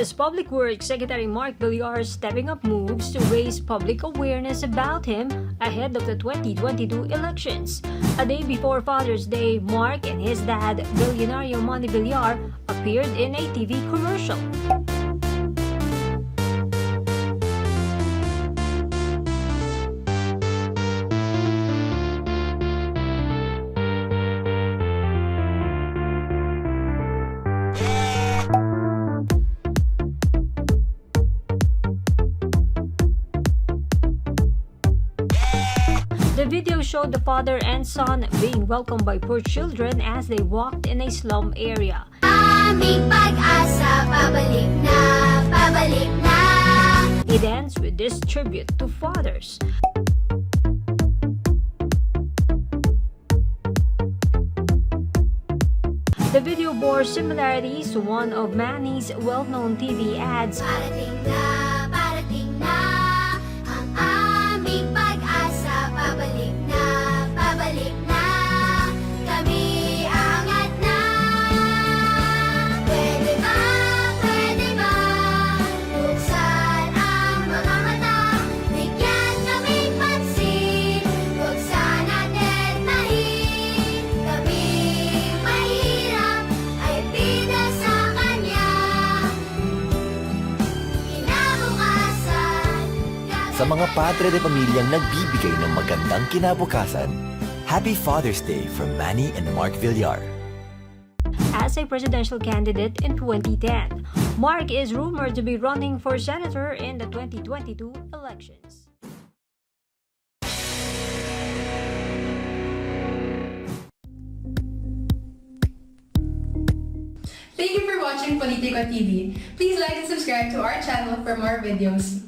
As Public Works Secretary Mark Villar stepping up moves to raise public awareness about him ahead of the 2022 elections. A day before Father's Day, Mark and his dad, billionaire Manny Villar, appeared in a TV commercial. The video showed the father and son being welcomed by poor children as they walked in a slum area. Aming pag-asa, pabalik na, pabalik na. It ends with this tribute to fathers. The video bore similarities to one of Manny's well-known TV ads. Parating na, ang aming pag-asa, pabalik na, pabalik na. Kami aangat na. Pwede ba, buksan ang mga mata. Bigyan kaming pansin, huwag sana deadmahin. Kami mahihirap, ay bida sa kanya. Kinabukasan, Sa mga padre de pamilyang nagbibigay ng magandang kinabukasan, Happy Father's Day from Manny and Mark Villar. As a presidential candidate in 2010, Mark is rumored to be running for senator in the 2022 elections. Thank you for watching Politico TV. Please like and subscribe to our channel for more videos.